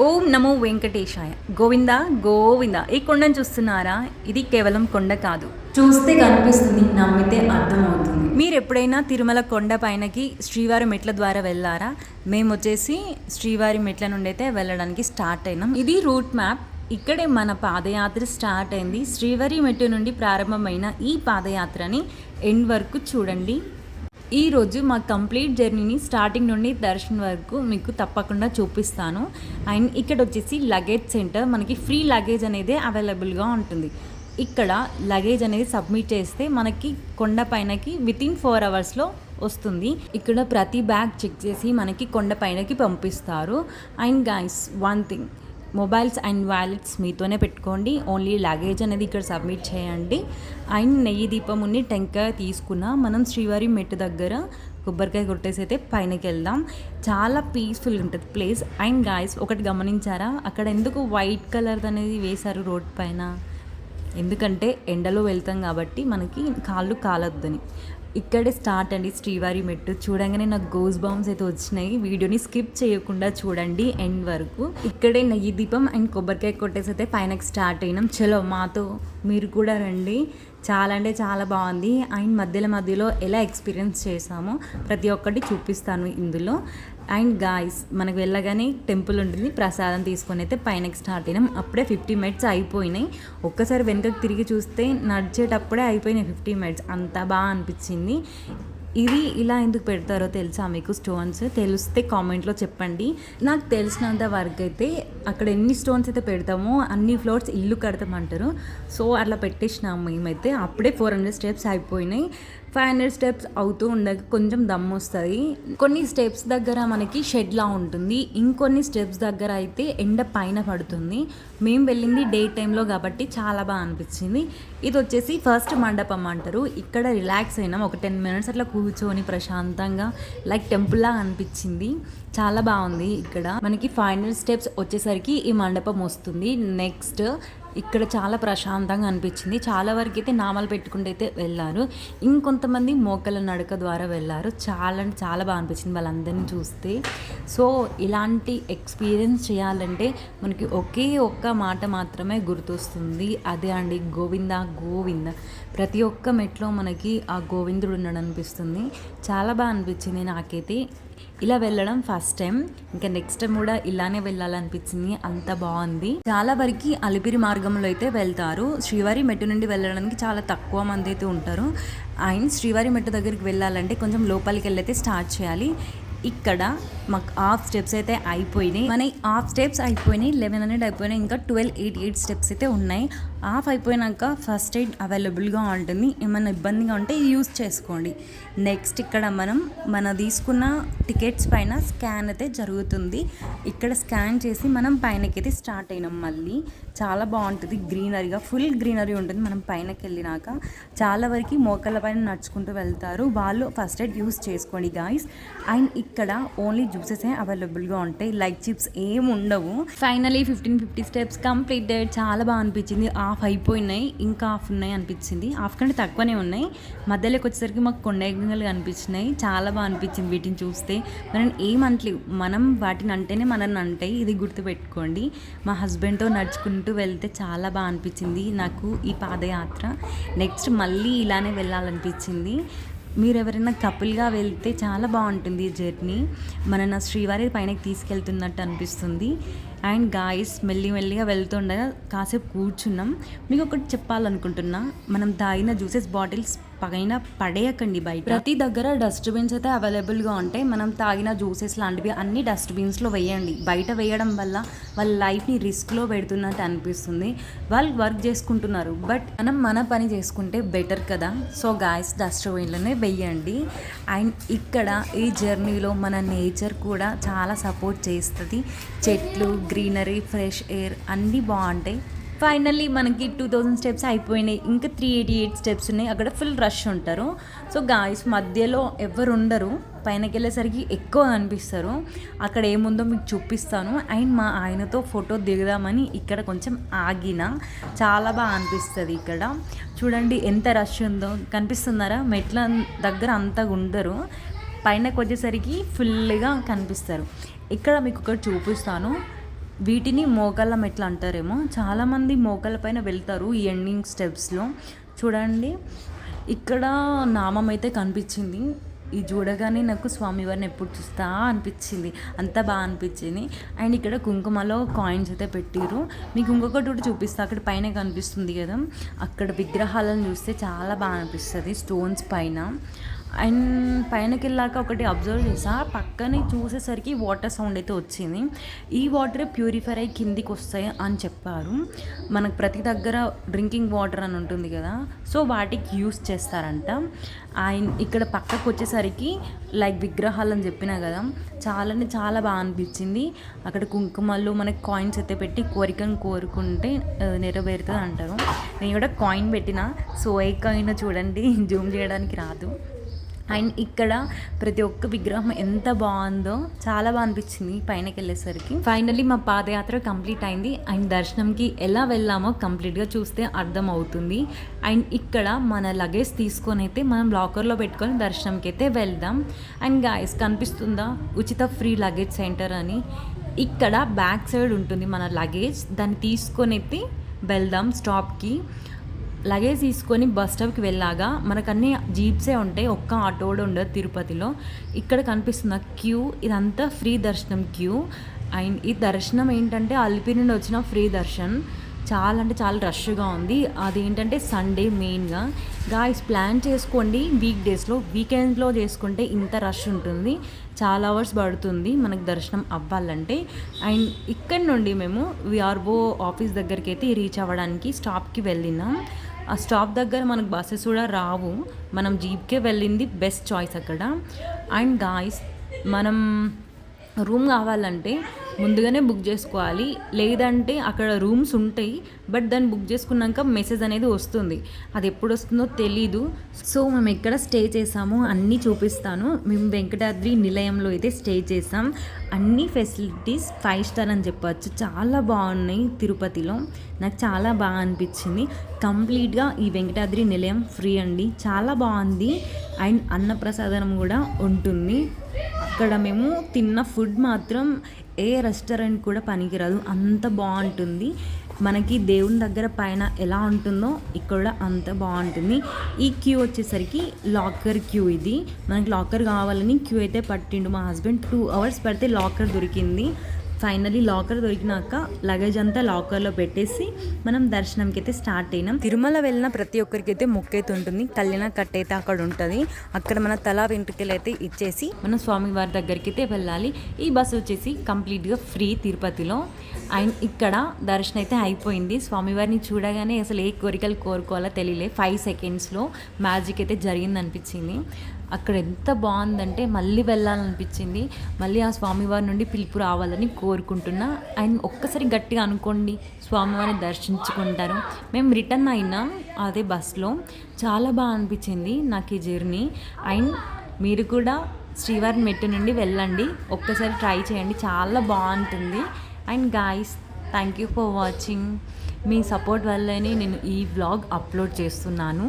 ఓం నమో వెంకటేశాయ. గోవింద గోవింద. ఈ కొండను చూస్తున్నారా? ఇది కేవలం కొండ కాదు, చూస్తే కనిపిస్తుంది, నమ్మితే అర్థమవుతుంది. మీరు ఎప్పుడైనా తిరుమల కొండ పైనకి శ్రీవారి మెట్ల ద్వారా వెళ్ళారా? మేము వచ్చేసి శ్రీవారి మెట్ల నుండి అయితే వెళ్ళడానికి స్టార్ట్ అయినాం. ఇది రూట్ మ్యాప్. ఇక్కడే మన పాదయాత్ర స్టార్ట్ అయింది. శ్రీవారి మెట్టు నుండి ప్రారంభమైన ఈ పాదయాత్రని ఎండ్ వరకు చూడండి. ఈరోజు మా కంప్లీట్ జర్నీని స్టార్టింగ్ నుండి దర్శనం వరకు మీకు తప్పకుండా చూపిస్తాను. అండ్ ఇక్కడ వచ్చేసి లగేజ్ సెంటర్, మనకి ఫ్రీ లగేజ్ అనేది అవైలబుల్గా ఉంటుంది. ఇక్కడ లగేజ్ అనేది సబ్మిట్ చేస్తే మనకి కొండ పైనకి వితిన్ 4 అవర్స్లో వస్తుంది. ఇక్కడ ప్రతి బ్యాగ్ చెక్ చేసి మనకి కొండ పైనకి పంపిస్తారు. And guys, one thing, mobiles and wallets మీతోనే పెట్టుకోండి. ఓన్లీ లగేజ్ అనేది ఇక్కడ సబ్మిట్ చేయండి. అండ్ నెయ్యి దీపం ఉండి టెంకాయ తీసుకున్న మనం శ్రీవారి మెట్టు దగ్గర కొబ్బరికాయ కొట్టేసి అయితే పైనకి వెళ్దాం. చాలా పీస్ఫుల్ ఉంటుంది ప్లేస్. అండ్ గాయస్, ఒకటి గమనించారా? అక్కడ ఎందుకు వైట్ కలర్ అనేది వేశారు రోడ్ పైన? ఎందుకంటే ఎండలో వెళ్తాం కాబట్టి మనకి కాళ్ళు కాలొద్దని. ఇక్కడే స్టార్ట్ అండి శ్రీవారి మెట్టు. చూడంగానే నాకు గోస్ బాంబ్స్ అయితే వచ్చినాయి. వీడియోని స్కిప్ చేయకుండా చూడండి ఎండ్ వరకు. ఇక్కడే నెయ్యి దీపం అండ్ కొబ్బరికాయ కొట్టేసి అయితే పైనకి స్టార్ట్ అయినాం. చలో మాతో మీరు కూడా రండి. చాలా అంటే చాలా బాగుంది. అండ్ మధ్యలో ఎలా ఎక్స్పీరియన్స్ చేసామో ప్రతి ఒక్కటి చూపిస్తాను ఇందులో. అండ్ గాయస్, మనకు వెళ్ళగానే టెంపుల్ ఉంటుంది, ప్రసాదం తీసుకొని అయితే పైనకి స్టార్ట్ అయినాం. అప్పుడే 50 మినిట్స్ అయిపోయినాయి. ఒక్కసారి వెనుకకి తిరిగి చూస్తే నడిచేటప్పుడే అయిపోయినాయి 50 మినిట్స్. అంత బాగా అనిపించింది. ఇది ఇలా ఎందుకు పెడతారో తెలుసా మీకు? స్టోన్స్ తెలిస్తే కామెంట్లో చెప్పండి. నాకు తెలిసినంత వరకు అయితే అక్కడ ఎన్ని స్టోన్స్ అయితే పెడతామో అన్ని ఫ్లోర్స్ ఇల్లు కడతామంటారు. సో అట్లా పెట్టేసినాము మేమైతే. అప్పుడే 400 స్టెప్స్ అయిపోయినాయి. 500 స్టెప్స్ అవుతూ ఉండగా కొంచెం దమ్ము వస్తుంది. కొన్ని స్టెప్స్ దగ్గర మనకి షెడ్లా ఉంటుంది, ఇంకొన్ని స్టెప్స్ దగ్గర అయితే ఎండ పైన పడుతుంది. మేము వెళ్ళింది డే టైంలో కాబట్టి చాలా బాగా అనిపించింది. ఇది వచ్చేసి ఫస్ట్ మండపం అంటారు. ఇక్కడ రిలాక్స్ అయినాం. ఒక 10 మినిట్స్ అట్లా కూర్చొని ప్రశాంతంగా లైక్ టెంపుల్లా అనిపించింది. చాలా బాగుంది. ఇక్కడ మనకి ఫైనల్ స్టెప్స్ వచ్చేసరికి ఈ మండపం వస్తుంది. నెక్స్ట్ ఇక్కడ చాలా ప్రశాంతంగా అనిపించింది. చాలా వరకు అయితే నామాలు పెట్టుకుంటూ అయితే వెళ్ళారు. ఇంకొంతమంది మోకల నడక ద్వారా వెళ్ళారు. చాలా అంటే చాలా బాగా అనిపించింది వాళ్ళందరినీ చూస్తే. సో ఇలాంటి ఎక్స్పీరియన్స్ చేయాలంటే మనకి ఒకే ఒక్క మాట మాత్రమే గుర్తొస్తుంది. అదే అండి, గోవింద గోవింద. ప్రతి ఒక్క మెట్లో మనకి ఆ గోవిందుడు ఉన్నాడు అనిపిస్తుంది. చాలా బాగా అనిపించింది నాకైతే. ఇలా వెళ్ళడం ఫస్ట్ టైం. ఇంకా నెక్స్ట్ టైం కూడా ఇలానే వెళ్ళాలనిపించింది. అంత బాగుంది. చాలా వరకు అలిపిరి మార్గంలో అయితే వెళ్తారు. శ్రీవారి మెట్టు నుండి వెళ్ళడానికి చాలా తక్కువ మంది అయితే ఉంటారు. అండ్ శ్రీవారి మెట్టు దగ్గరికి వెళ్ళాలంటే కొంచెం లోపలికి వెళ్ళైతే స్టార్ట్ చేయాలి. ఇక్కడ మాకు హాఫ్ స్టెప్స్ అయితే అయిపోయినాయి. మన హాఫ్ స్టెప్స్ అయిపోయినాయి. 1100 అయిపోయినాయి. ఇంకా 1288 స్టెప్స్ అయితే ఉన్నాయి. హాఫ్ అయిపోయినాక ఫస్ట్ ఎయిడ్ అవైలబుల్గా ఉంటుంది. ఏమైనా ఇబ్బందిగా ఉంటే యూస్ చేసుకోండి. నెక్స్ట్ ఇక్కడ మన తీసుకున్న టికెట్స్ పైన స్కాన్ అయితే జరుగుతుంది. ఇక్కడ స్కాన్ చేసి మనం పైనకైతే స్టార్ట్ అయినాం. మళ్ళీ చాలా బాగుంటుంది. గ్రీనరీగా ఫుల్ గ్రీనరీ ఉంటుంది. మనం పైనకి వెళ్ళినాక చాలా వరకు మోకాళ్ళ పైన నడుచుకుంటూ వెళ్తారు. వాళ్ళు ఫస్ట్ ఎయిడ్ యూస్ చేసుకోండి గాయస్. అండ్ ఇక్కడ ఓన్లీ జ్యూసెస్ అవైలబుల్గా ఉంటాయి. లైక్ చిప్స్ ఏమి ఉండవు. Finally 1550 steps completed. చాలా బాగా అనిపించింది. హాఫ్ అయిపోయినాయి, ఇంకా హాఫ్ ఉన్నాయి అనిపించింది. హాఫ్ కంటే తక్కువనే ఉన్నాయి. మధ్యలోకి వచ్చేసరికి మాకు కొండలు కనిపించినాయి. చాలా బాగా అనిపించింది వీటిని చూస్తే. మనం ఏమంటలేవు, మనం వాటిని అంటేనే మనల్ని అంటాయి. ఇది గుర్తుపెట్టుకోండి. మా హస్బెండ్తో నడుచుకుంటూ వెళ్తే చాలా బాగా అనిపించింది నాకు ఈ పాదయాత్ర. నెక్స్ట్ మళ్ళీ ఇలానే వెళ్ళాలనిపించింది. మీరు ఎవరైనా కపుల్గా వెళ్తే చాలా బాగుంటుంది ఈ జర్నీ. మన శ్రీవారి పైనకి తీసుకెళ్తున్నట్టు అనిపిస్తుంది. అండ్ గాయస్, మెల్లిగా వెళ్తుండగా కాసేపు కూర్చున్నాం. మీకు ఒకటి చెప్పాలనుకుంటున్నా, మనం తాగిన జ్యూసెస్ బాటిల్స్ పైన పడేయకండి బయట. ప్రతి దగ్గర డస్ట్బిన్స్ అయితే అవైలబుల్గా ఉంటాయి. మనం తాగిన జ్యూసెస్ లాంటివి అన్ని డస్ట్బిన్స్లో వేయండి. బయట వేయడం వల్ల వాళ్ళ లైఫ్ని రిస్క్లో పెడుతున్నట్టు అనిపిస్తుంది. వాళ్ళు వర్క్ చేసుకుంటున్నారు, బట్ మనం మన పని చేసుకుంటే బెటర్ కదా. సో గాయస్, డస్ట్బిన్లోనే వేయండి. అండ్ ఇక్కడ ఈ జర్నీలో మన నేచర్ కూడా చాలా సపోర్ట్ చేస్తుంది. చెట్లు, గ్రీనరీ, ఫ్రెష్ ఎయిర్ అన్నీ బాగుంటాయి. ఫైనల్లీ మనకి 2000 స్టెప్స్ అయిపోయినాయి. ఇంకా 388 స్టెప్స్ ఉన్నాయి. అక్కడ ఫుల్ రష్ ఉంటారు. సో గాయస్, మధ్యలో ఎవరు ఉండరు. పైనకి వెళ్ళేసరికి ఎక్కువ అనిపిస్తారు. అక్కడ ఏముందో మీకు చూపిస్తాను. అండ్ మా ఆయనతో ఫోటో దిగుదామని ఇక్కడ కొంచెం ఆగిన. చాలా బాగా అనిపిస్తుంది. ఇక్కడ చూడండి ఎంత రష్ ఉందో. కనిపిస్తున్నారా? మెట్ల దగ్గర అంతగా ఉండరు. పైనకి వచ్చేసరికి ఫుల్గా కనిపిస్తారు. ఇక్కడ మీకు ఒకటి చూపిస్తాను. వీటిని మోకాళ్ళ మెట్లు అంటారేమో. చాలామంది మోకాళ్ళ పైన వెళ్తారు ఈ ఎండింగ్ స్టెప్స్లో. చూడండి ఇక్కడ నామం అయితే కనిపించింది. ఇది చూడగానే నాకు స్వామివారిని ఎప్పుడు చూస్తా అనిపించింది, అంత బాగా అనిపించింది. అండ్ ఇక్కడ కుంకుమలో కాయిన్స్ అయితే పెట్టిరు. మీకు ఇంకొకటి కూడా చూపిస్తా, అక్కడ పైన కనిపిస్తుంది కదా, అక్కడ విగ్రహాలను చూస్తే చాలా బాగా అనిపిస్తుంది స్టోన్స్ పైన. అండ్ పైనకి వెళ్ళాక ఒకటి అబ్జర్వ్ చేసా, పక్కనే చూసేసరికి వాటర్ సౌండ్ అయితే వచ్చింది. ఈ వాటర్ ప్యూరిఫై అయ్యి కిందికి వస్తాయి అని చెప్పారు. మనకు ప్రతి దగ్గర డ్రింకింగ్ వాటర్ అని ఉంటుంది కదా, సో వాటికి యూస్ చేస్తారంట. అండ్ ఇక్కడ పక్కకు వచ్చేసరికి లైక్ విగ్రహాలు అని చెప్పినా కదా, చాలా బాగా అనిపించింది. అక్కడ కుంకుమల్లో మనకి కాయిన్స్ అయితే పెట్టి కోరికను కోరుకుంటే నెరవేరుతుంది అంటారు. నేను కూడా కాయిన్ పెట్టిన, సో ఏ కాయిన్ చూడండి జూమ్ చేయడానికి రాదు. అండ్ ఇక్కడ ప్రతి ఒక్క విగ్రహం ఎంత బాగుందో, చాలా బాగా అనిపించింది పైనకి వెళ్ళేసరికి. ఫైనల్లీ మా పాదయాత్ర కంప్లీట్ అయింది. అండ్ దర్శనంకి ఎలా వెళ్ళామో కంప్లీట్గా చూస్తే అర్థం అవుతుంది. అండ్ ఇక్కడ మన లగేజ్ తీసుకొని అయితే మనం లాకర్లో పెట్టుకొని దర్శనంకి అయితే వెళ్దాం. అండ్ గాయస్ కనిపిస్తుందా ఉచిత ఫ్రీ లగేజ్ సెంటర్ అని, ఇక్కడ బ్యాక్ సైడ్ ఉంటుంది మన లగేజ్. దాన్ని తీసుకొని అయితే వెళ్దాం స్టాప్కి. లగేజ్ తీసుకొని బస్ స్టాప్కి వెళ్ళాగా మనకు అన్ని జీప్సే ఉంటాయి, ఒక్క ఆటో కూడా ఉండదు తిరుపతిలో. ఇక్కడ కనిపిస్తున్న క్యూ ఇదంతా ఫ్రీ దర్శనం క్యూ. అండ్ ఈ దర్శనం ఏంటంటే అలిపిరి నుండి వచ్చిన ఫ్రీ దర్శన్. చాలా అంటే చాలా రష్గా ఉంది. అదేంటంటే సండే మెయిన్గా. గాయస్ ప్లాన్ చేసుకోండి వీక్ డేస్లో, వీకెండ్లో చేసుకుంటే ఇంత రష్ ఉంటుంది, చాలా అవర్స్ పడుతుంది మనకు దర్శనం అవ్వాలంటే. అండ్ ఇక్కడ నుండి మేము విఆర్ఓ ఆఫీస్ దగ్గరికి అయితే రీచ్ అవ్వడానికి స్టాప్కి వెళ్ళినాం. ఆ స్టాప్ దగ్గర మనకు బస్సెస్ కూడా రావు, మనం జీప్కే వెళ్ళింది బెస్ట్ చాయిస్ అక్కడ. అండ్ గాయస్ మనం రూమ్ కావాలంటే ముందుగానే బుక్ చేసుకోవాలి, లేదంటే అక్కడ రూమ్స్ ఉంటాయి బట్ దాన్ని బుక్ చేసుకున్నాక మెసేజ్ అనేది వస్తుంది, అది ఎప్పుడు వస్తుందో తెలీదు. సో మేము ఎక్కడ స్టే చేసామో అన్నీ చూపిస్తాను. మేము వెంకటాద్రి నిలయంలో అయితే స్టే చేసాం. అన్ని ఫెసిలిటీస్ 5 స్టార్ అని చెప్పచ్చు, చాలా బాగున్నాయి తిరుపతిలో. నాకు చాలా బాగా అనిపించింది. కంప్లీట్గా ఈ వెంకటాద్రి నిలయం ఫ్రీ అండి, చాలా బాగుంది. అండ్ అన్నప్రసాదం కూడా ఉంటుంది. అక్కడ మేము తిన్న ఫుడ్ మాత్రం ఏ రెస్టారెంట్ కూడా పనికిరాదు, అంత బాగుంటుంది. మనకి దేవుని దగ్గర పైన ఎలా ఉంటుందో ఇక్కడ అంత బాగుంటుంది. ఈ క్యూ వచ్చేసరికి లాకర్ క్యూ. ఇది మనకి లాకర్ కావాలని క్యూ అయితే పట్టిండు మా హస్బెండ్. 2 అవర్స్ పడితే లాకర్ దొరికింది. ఫైనలీ లాకర్ దొరికినాక లగేజ్ అంతా లాకర్లో పెట్టేసి మనం దర్శనంకి అయితే స్టార్ట్ అయినాం. తిరుమల వెళ్ళిన ప్రతి ఒక్కరికి అయితే మొక్కైతే ఉంటుంది, కళ్యాణ కట్ట అయితే అక్కడ ఉంటుంది. అక్కడ మన తల వెంట్రుకలు అయితే ఇచ్చేసి మనం స్వామివారి దగ్గరికి అయితే వెళ్ళాలి. ఈ బస్సు వచ్చేసి కంప్లీట్గా ఫ్రీ తిరుపతిలో. అండ్ ఇక్కడ దర్శనం అయితే అయిపోయింది. స్వామివారిని చూడగానే అసలు ఏ కోరికలు కోరుకోవాలో తెలియలే, 5 సెకండ్స్లో మ్యాజిక్ అయితే జరిగింది అనిపించింది. అక్కడ ఎంత బాగుందంటే మళ్ళీ వెళ్ళాలనిపించింది. మళ్ళీ ఆ స్వామివారి నుండి పిలుపు రావాలని కోరుకుంటున్నా. అండ్ ఒక్కసారి గట్టిగా అనుకోండి, స్వామివారిని దర్శించుకుంటారు. మేము రిటర్న్ అయినాం అదే బస్లో. చాలా బాగా అనిపించింది నాకు ఈ జర్నీ. అండ్ మీరు కూడా శ్రీవారి మెట్టు నుండి వెళ్ళండి, ఒక్కసారి ట్రై చేయండి, చాలా బాగుంటుంది. And guys thank you for watching. Me support వల్లనే నేను ఈ వ్లాగ్ అప్లోడ్ చేస్తున్నాను.